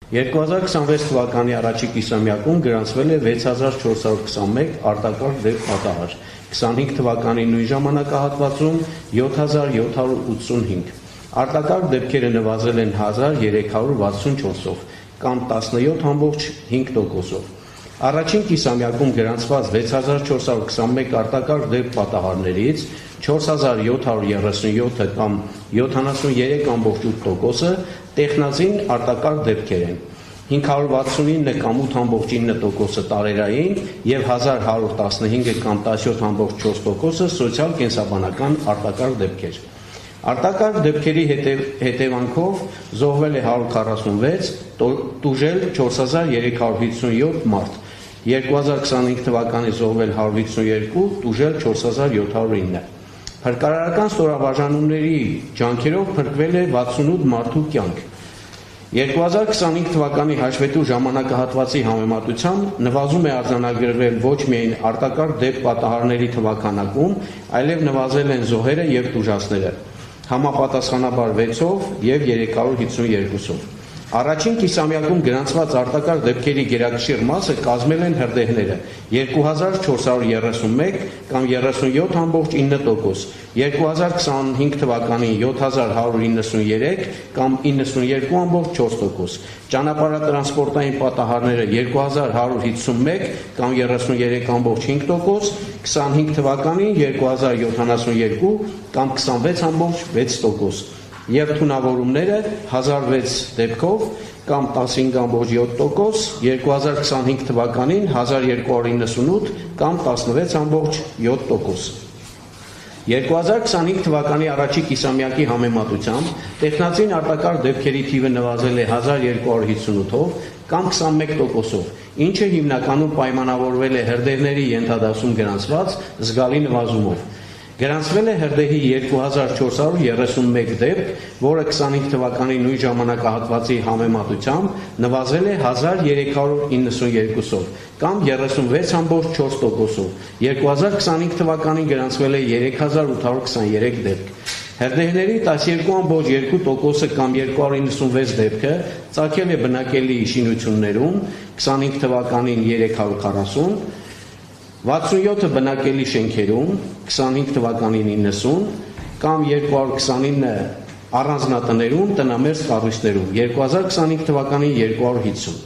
2026 թվականի առաջին կիսամյակում գրանցվել է 6421 արտակարգ դեպք պատահար, 25 թվականի նույն ժամանակահատվածում 7785, արտակարգ դեպքերը նվազել են 1364-ով, կամ 17,5%-ով։ Առաջին կիսամյակում գրանցված 6421 արտակարգ դեպք պատահարներից 4737-ը կամ 73,8%-ը տեխնազին արտակարգ դեպքեր են, 569 կամ 8,9%-ը տարերային և 1115-ը կամ 17,4%-ը սոցիալ կենսաբանական արտակարգ դեպքեր։ Արտակարգ դեպքերի հետևանքով զոհվել է 146, տուժել 4357 մարդ, 2025 թվականի զոհվել 152, տուժել 4709։ Փրկարարական ստորաբաժանումների ջանքերով փրկվել է 68 մարդու կյանք։ 2025 թվականի հաշվետու ժամանակահատվածի համեմատությամբ նվազում է արձանագրվել ոչ միայն արտակարգ դեպք պատահարների թվականակում, այլև նվազել են զոհերը և տուժածները, համապատասխանաբար 6-ով և 352-ով։ Առաջին կիսամյակում գրանցված արտակարգ դեպքերի գերակշիռ մասը կազմել են հրդեհները՝ 2431 կամ 37,9%, 2025 թվականին 7193 կամ 92,4%, ճանապարհատրանսպորտային պատահարները 2151 կամ 33,5%, 25 թվականին 2072 կամ 26,6%, և թունավորումները 1006 դեպքով կամ 15,7%, 2025 թվականին 1298 կամ 16,7%։ 2025 թվականի առաջին կիսամյակի համեմատությամբ տեխնազին արտակարգ դեպքերի թիվը նվազել է 1258-ով կամ 21%-ով, ինչը հիմնականում պայմանավորվել է հրդեհների ենթադասում գրանցված զգալի նվազումով։ Գրանցվել է հրդեհի 2431 դեպք, որը 25 թվականի նույն ժամանակահատվածի համեմատությամբ նվազել է 1392-ով կամ 36,4%-ով, 2025 թվականին գրանցվել է 3823 դեպք։ Հրդեհների 12,2%-ը կամ 296 դեպքը ծագել է բնակելի շինություններում, 25 թվականին 340, 67-ը բնակելի շենքերում, 25 թվականին 90, կամ 229 առանձնատներում, տնամերձ կառույցներում, 2025 թվականին 250։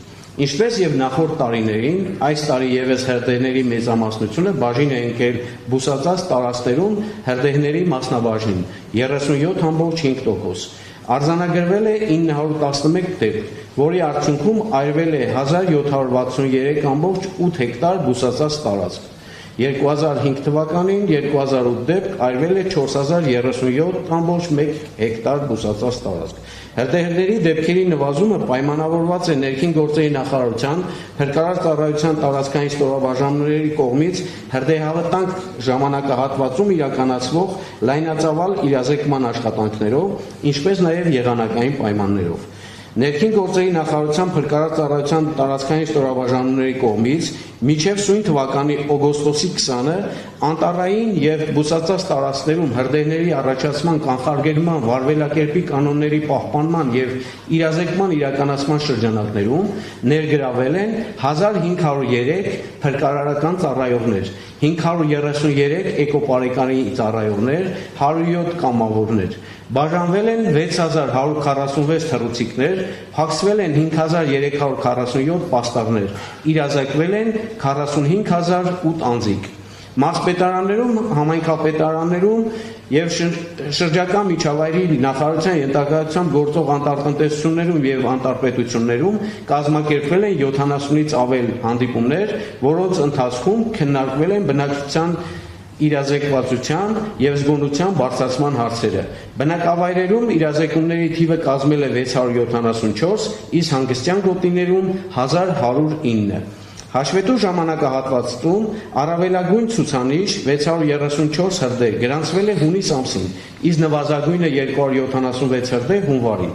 Ինչպես և նախորդ տարիներին, այս տարի ևս հրդեհների մեծամասնությունը բաժին է ընկել բուսածած տարածքներում հրդեհների մասնաբաժնին՝ 37,5%։ Արձանագրվել է 911 դեպք, որի արդյունքում այրվել է 1763,8 հեկտար բուսածած տարածք։ 2005 թվականին 2008 դեպք այրվել է 4037,1 հեկտար բուսածած տարածք։ Հրդեհների դեպքերի նվազումը պայմանավորված է ներքին գործերի նախարարության, Փրկարար ծառայության տարածքային ստորաբաժանումների կողմից հրդեհավտանգ ժամանակահատվածում իրականացվող լայնածավալ իրազեկման աշխատանքներով, ինչպես նաև եղանակային պայմաններով։ Ներքին գործերի նախարարության Փրկարար ծառայության տարածքային ստորաբաժանումների կողմից մինչև սույն թվականի օգոստոսի 20-ը անտառային և բուսածած տարածքներում հրդեհների առաջացման կանխարգելման վարվելակերպի կանոնների պահպանման և իրազեկման իրականացման շրջանակներում ներգրավել են 1503 փրկարարական ծառայողներ, 533 էկոպարեկանի ծառայողներ, 107 կամավորներ, բաժանվել են 6146 թռուցիկներ, փակցվել են 5347 պաստառներ, իրազեկվել են 45008 անձիկ։ Մարզպետարաններում, համայնքապետարաններում և շրջակա միջավայրի նախարարության ենթակայությամբ գործող անտառտնտեսություններում և անտառպետություններում կազմակերպվել են 70-ից ավել հանդիպումներ, որոնց ընթացքում քննարկվել են բնակչության իրազեկվածության և զգոնության բարձրացման հարցերը։ Բնակավայրերում իրազեկումների թիվը կազմել է 674, իսկ հանգստյան գոտիներում 1109։ Հաշվետու ժամանակահատվածում առավելագույն ցուցանիշ 634 հրդեհ գրանցվել է հունիս ամսին, իսկ նվազագույնը 276 հրդեհ հունվարին։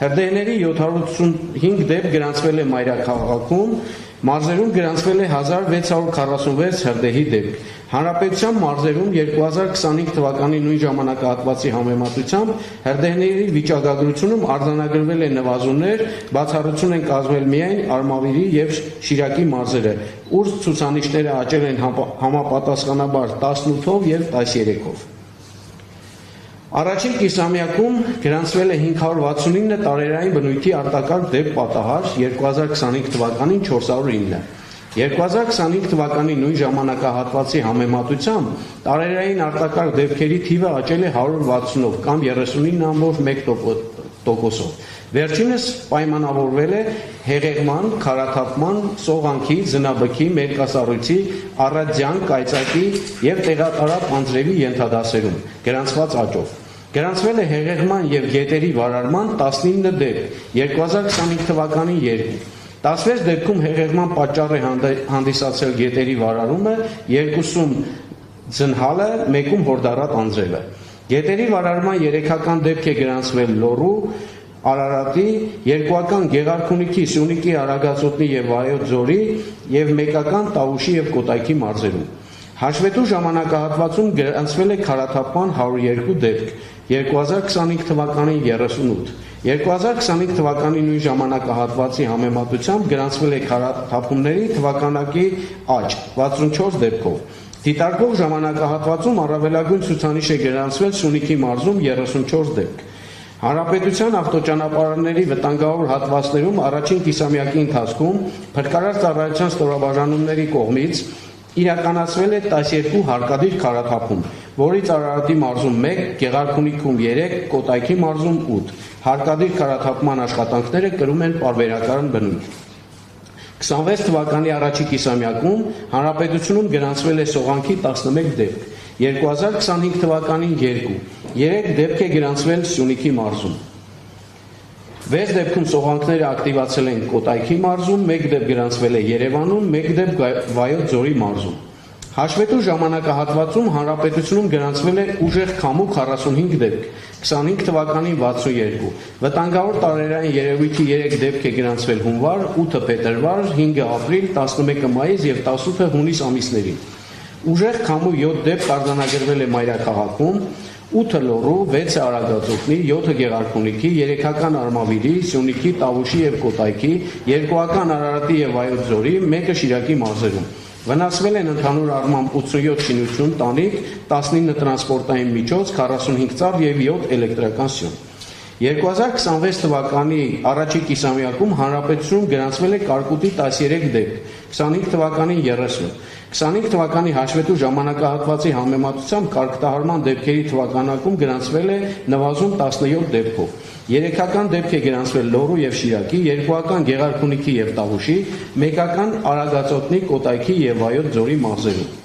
Հրդեհների 785 դեպք գրանցվել է մայրաքաղաքում, Մարզերում գրանցվել է 1646 հրդեհի դեպք։ Հանրապետության մարզերում 2025 թվականի նույն ժամանակահատվածի համեմատությամբ հրդեհների վիճակագրությունում արձանագրվել է նվազումներ, բացառություն են կազմել միայն Արմավիրի եւ Շիրակի մարզերը, ուր ցուցանիշները աճել են համապատասխանաբար 18-ով եւ 13-ով։ Առաջին կիսամյակում գրանցվել է 569 տարերային բնույթի արտակարգ դեպք պատահար, 2025 թվականին 409։ 2025 թվականի նույն ժամանակահատվածի համեմատությամբ տարերային արտակարգ դեպքերի թիվը աճել է 160-ով կամ 39.1%-ով։ Վերջինս պայմանավորվել է հեղեղման, քարաթափման, սողանքի, ձնաբքի, մերկասառույցի, առատձյան, կայծակի եւ տեղատարապ անձրևի ենթադասերում գրանցված աճով։ Գրանցվել է հեղեղման եւ գետերի վարարման 19 դեպք, 2025 թվականին 2։ 16 դեպքում հեղեղման պատճառ է հանդիսացել գետերի վարարումը, 2-ում ձնհալը, 1-ում հորդառատ անձրևը։ Գետերի վարարման 3-ական դեպք է գրանցվել Լոռու, Արարատի, 2-ական Գեղարքունիքի, Սյունիքի, Արագածոտնի եւ Վայոց ձորի եւ 1-ական Տավուշի եւ Կոտայքի մարզերում։ Հաշվետու ժամանակահատվածում գրանցվել է քարաթափման 102 դեպք, 2025 թվականին 38։ 2025 թվականի նույն ժամանակահատվածի համեմատությամբ գրանցվել է քարաթափումների թվականակի աճ 64 դեպքով։ Դիտարկող ժամանակահատվածում առավելագույն ցուցանիշ է գրանցվել Սյունիքի մարզում 34 դեպք։ Հանրապետության ավտոճանապարհների վտանգավոր հատվածներում առաջին կիսամյակի ընթացքում փրկարար ծառայության ստորաբաժանումների կողմից իրականացվել է 12 հարկադիր քարաթափում, որից Արարատի մարզում 1, Գեղարքունիքում 3, Կոտայքի մարզում 8։ Հարկադիր քարաթափման աշխատանքները կրում են պարբերական բնույթ։ 26 թվականի առաջի կիսամյակում հանրապետությունում գրանցվել է սողանքի 11 դեպք, 2025 թվականին 2, 3 դեպք է գրանցվել Սյունիքի մարզում։ 6 դեպքում սողանքները ակտիվացել են Կոտայքի մարզում, 1 դեպք գրանցվել է Երևանում, 1 դեպք Վայոց ձորի մարզում։ Հաշվետու ժամանակահատվածում հանրապետությունում գրանցվել է ուժեղ քամու 45 դեպք, 25 թվականին 62։ Վտանգավոր տարերային երևույթի 3 դեպք է գրանցվել հունվար, 8-ը փետրվար, 5-ը ապրիլ, 11-ը մայիս եւ 18-ը հունիս ամիսներին։ Ուժեղ քամու 7 դեպք արձանագրվել է Մայրաքաղաքում, 8-ը Լոռու, 6-ը Արագածոտնի, 7-ը Գեղարքունիքի, 3-ական Արմավիրի, Սյունիքի, Տավուշի եւ Կոտայքի, 2-ական Արարատի եւ Վայոց ձորի, 1-ը Շիրակի մարզերում։ Վնասվել են ընդհանուր առմամբ 87 շինություն, տանիք, 19 տրանսպորտային միջոց, 45 ծառ եւ 7 էլեկտրական սյուն։ 2026 թվականի առաջի կիսամյակում հանրապետությունում գրանցվել է կարկուտի 13 դեպք, 25 թվականին 30։ 25 թվականի հաշվետու ժամանակահատվածի համեմատությամբ կարգտահարման դեպքերի թվականակում գրանցվել է նվազում 17 դեպքով։ 3-ական դեպք է գրանցվել Լոռու եւ Շիրակի, 2-ական Գեղարքունիքի եւ Տավուշի, 1-ական Արագածոտնի, Կոտայքի եւ Վայոց ձորի մարզերում։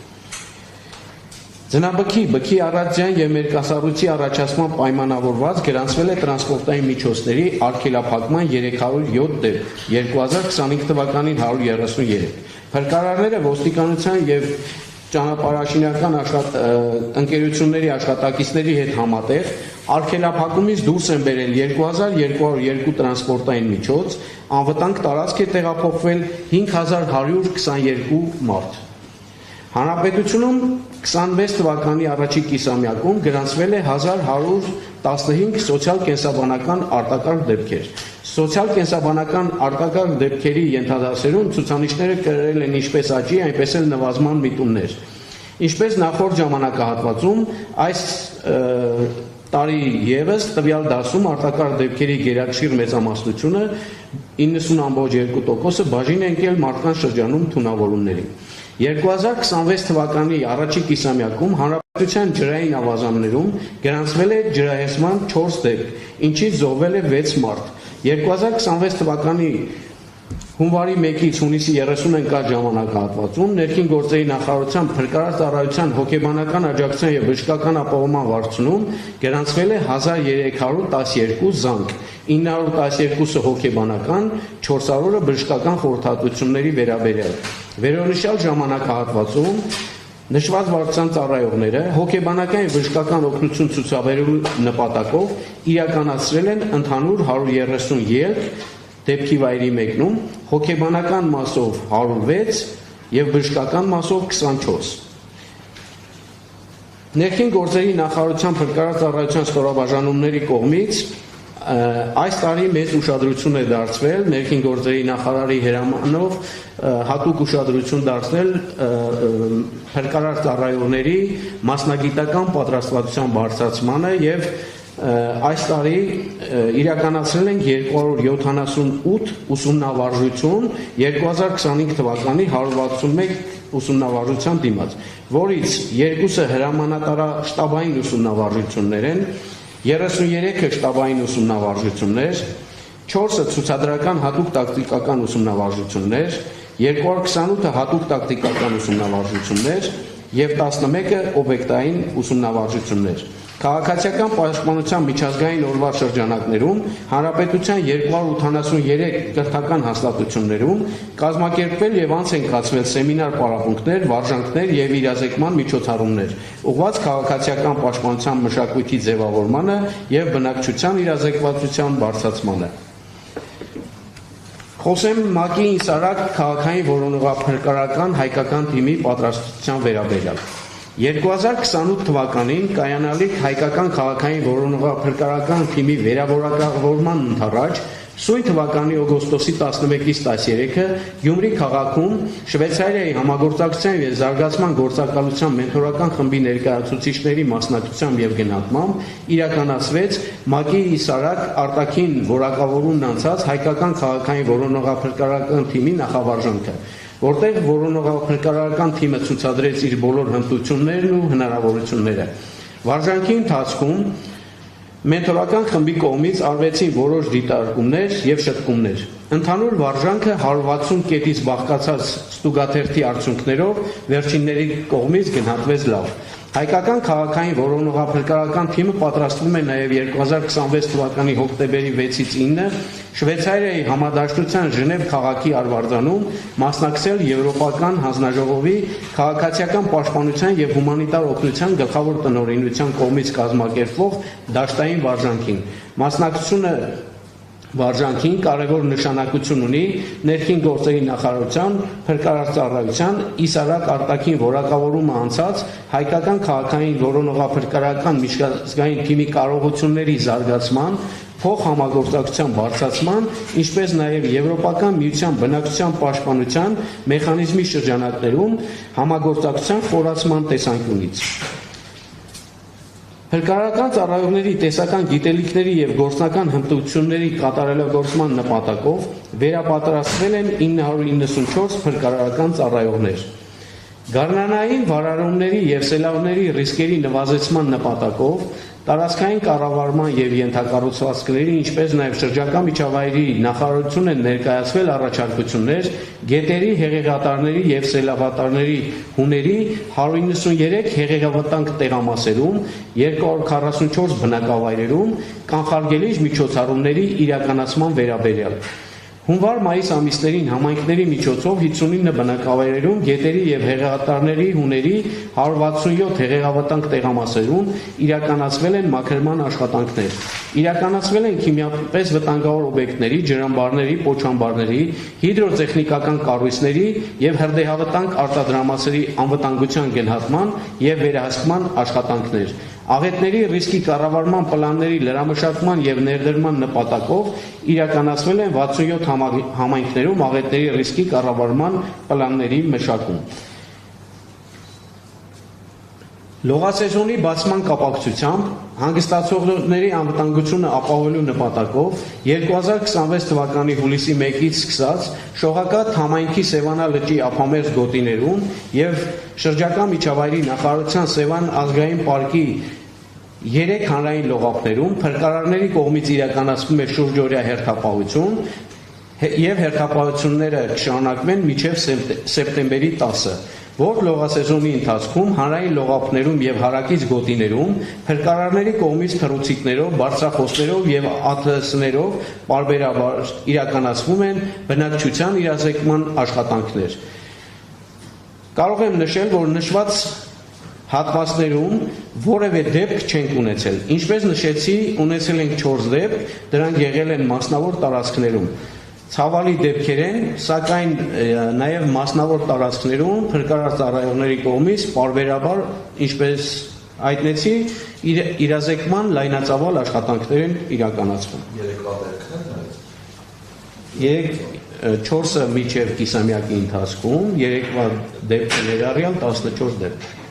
Ձնաբքի, բքի առատձյան եւ մերկասառույցի առաջացման պայմանավորված գրանցվել է տրանսպորտային միջոցների արգելափակման 307 դեպք, 2025 թվականին 133։ Փրկարարները ոստիկանության եւ ճանապարհաշինական ընկերությունների աշխատակիցների հետ համատեղ արգելափակումից դուրս են բերել 2202 տրանսպորտային միջոց, անվտանգ տարածք է տեղափոխվել 5122 մարդ։ Հանրապետությունում 26 թվականի առաջի կիսամյակում գրանցվել է 1115 սոցիալ-կենսաբանական արտակարգ դեպքեր։ Սոցիալ-կենսաբանական արտակարգ դեպքերի ենթադասերում ցուցանիշները կրել են ինչպես աճի, այնպես էլ նվազման միտումներ։ Ինչպես նախորդ ժամանակահատվածում, այս տարի եւս տվյալ դասում արտակարգ դեպքերի գերակշիռ մեծամասնությունը 90.2%-ը բաժին է ընկել մարդկանց շրջանում թունավորումներին։ 2026 թվականի առաջի կիսամյակում հանրապետության ջրային ավազաններում գրանցվել է ջրահեղձման 4 դեպք, ինչից զոհվել է 6 մարդ։ 2026 թվականի հունվարի 1-ից հունիսի 30-ն ընկած ժամանակահատվածում ներքին գործերի նախարարության փրկարար ծառայության հոգեբանական աջակցության եւ բժշկական ապահովման վարչությունում գրանցվել է 1312 զանգ, 912-ը հոգեբանական, 400-ը բժշկական խորհրդատվությունների վերաբերյալ։ Վերոնշյալ ժամանակահատվածում նշված վարչության ծառայողները հոգեբանական եւ բժշկական օգնություն ցուցաբերելու նպատակով իրականացրել են ընդհանուր 130 ելք, դեպքի վայրի մեկնում, հոգեբանական մասով 106 եւ բժշկական մասով 24։ Ներքին գործերի նախարարության փրկարար ծառայության ստորաբաժանումների կողմից այս տարի մեծ ուշադրություն է դարձվել ներքին գործերի նախարարի հրամանով հատուկ ուշադրություն դարձնել փրկարար ծառայողների մասնագիտական պատրաստվածության բարձրացմանը եւ այս տարի իրականացրել ենք 278 ուսումնավարժություն 2025 թվականի 161 ուսումնավարժության դիմաց, որից 2-ը հրամանատարաշտաբային ուսումնավարժություններ են, 33-ը շտաբային ուսումնավարժություններ, 4-ը ցուցադրական հատուկ տակտիկական ուսումնավարժություններ, 228-ը հատուկ տակտիկական ուսումնավարժություններ եւ 11-ը օբյեկտային ուսումնավարժություններ։ Քաղաքացիական պաշտպանության միջազգային օրվա շրջանակներում հանրապետության 283 կրթական հաստատություններում կազմակերպվել եւ անց են կացվել սեմինար պարապմունքներ, վարժանքներ եւ իրազեկման միջոցառումներ, ուղղված քաղաքացիական պաշտպանության մշակույթի ձևավորմանը եւ բնակչության իրազեկվածության բարձրացմանը։ Խոսեմ ՄԱԿ-ի Իսարակ քաղաքային որոնողափրկարարական հայկական թիմի պատրաստության վերաբերյալ։ 2028 թվականին կայանալիք հայկական քաղաքային որոնողափրկարարական թիմի վերավորակավորման ընթառաջ Սույն թվականի օգոստոսի 11-ից 13-ը Գյումրի քաղաքում Շվեյցարիայի համագործակցության եւ զարգացման գործակալության մենթորական խմբի ներկայացուցիչների մասնակցությամբ եւ գնահատմամբ իրականացվեց ՄԱԿ-ի Իսարակ արտաքին որակավորումն անցած հայկական քաղաքային որոնողափրկարարական թիմի նախավարժանքը, որտեղ որոնողափրկարարական թիմը ցուցադրեց իր բոլոր հմտություններն ու հնարավորությունները։ Վարժանքի ընթացքում մենթորական խմբի կողմից արվեցին որոշ դիտարկումներ եւ շտկումներ։ Ընդհանուր վարժանքը 160 կետից բաղկացած ստուգաթերթի արդյունքներով վերջինների կողմից գնահատվեց լավ։ Հայկական քաղաքային որոնողափրկարարական թիմը պատրաստվում է նաև 2026 թվականի հոկտեմբերի 6-ից 9-ը Շվեյցարիայի համադաշտության Ժնև քաղաքի Արվարձանում մասնակցել Եվրոպական հանձնաժողովի քաղաքացիական պաշտպանության եւ հումանիտար օգնության գլխավոր տնօրինության կողմից կազմակերպվող դաշտային վարժանքին։ Մասնակցությունը վարժանքին կարևոր նշանակություն ունի ներքին գործերի նախարարության, փրկարար ծառայության, Իսարակ արտաքին որակավորումը անցած հայկական քաղաքային որոնողափրկարարական միջազգային թիմի կարողությունների զարգացման, փոխհամագործակցության բարձրացման, ինչպես նաև Եվրոպական միության բնակչության պաշտպանության մեխանիզմի շրջանակներում համագործակցության խորացման տեսանկյունից։ Փրկարարական ծառայողների տեսական գիտելիքների եւ գործնական հմտությունների կատարելագործման նպատակով վերապատրաստվել են 994 փրկարարական ծառայողներ։ Գարնանային վարարումների եւ սելավների ռիսկերի նվազեցման նպատակով տարածքային կառավարման եւ ենթակառուցվածքների, ինչպես նաեւ շրջակա միջավայրի նախարարություն են ներկայացվել առաջարկություններ գետերի, հեղեղատարների եւ սելավատարների հուների 193 հեղեղավտանգ տեղամասերում, 244 բնակավայրերում կանխարգելիչ միջոցառումների իրականացման վերաբերյալ։ Հունվար-մայիս ամիսներին համայնքների միջոցով 59 բնակավայրերում գետերի եւ հեղեղատարների հուների 167 հեղեղավտանգ տեղամասերում իրականացվել են մաքրման աշխատանքներ։ Իրականացվել են քիմիապես վտանգավոր օբյեկտների, ջրամբարների, պոչամբարների, հիդրոտեխնիկական կառույցների եւ հրդեհավտանգ արտադրամասերի անվտանգության գնահատման եւ վերահսկման աշխատանքներ։ Աղետների ռիսկի կառավարման պլանների լրամշակման եւ ներդրման նպատակով իրականացվել են 67 համայնքներում աղետների ռիսկի կառավարման պլանների մշակում։ Լողասեզոնի բացման կապակցությամբ հանգստացողների անվտանգությունը ապահովելու նպատակով 2026 թվականի հուլիսի 1-ից սկսած Շողակաթ համայնքի Սևանա լճի ափամերձ գոտիներում եւ շրջակա միջավայրի նախարարության Սևան ազգային պարկի 3 հանրային լողափներում փրկարարների կողմից իրականացվում է շուրջօրյա հերթապահություն եւ հերթապահությունները կշարունակվեն մինչեւ սեպտեմբերի 10-ը, որ լողասեզոնի ընթացքում հանրային լողափներում եւ հարակից գոտիներում փրկարարների կողմից թռուցիկներով, բարձրախոսներով եւ ԱԹՍ-ներով պարբերաբար իրականացվում են բնակչության իրազեկման աշխատանքներ։ Կարող եմ նշել, որ նշված հատվածներում որևէ դեպք չենք ունեցել։ Ինչպես նշեցի, ունեցել ենք 4 դեպք, դրանք եղել են մասնավոր տարածքներում։ Ցավալի դեպքեր են, սակայն նաև մասնավոր տարածքներում փրկարար ծառայողների կողմից պարբերաբար, ինչպես հայտնեցի, իրազեկման լայնածավալ աշխատանքներ են իրականացվում։ Երեք 4-ը միջև կիսամյակի ընթացքում, երեկվա դեպք ներառյալ 14 դեպք։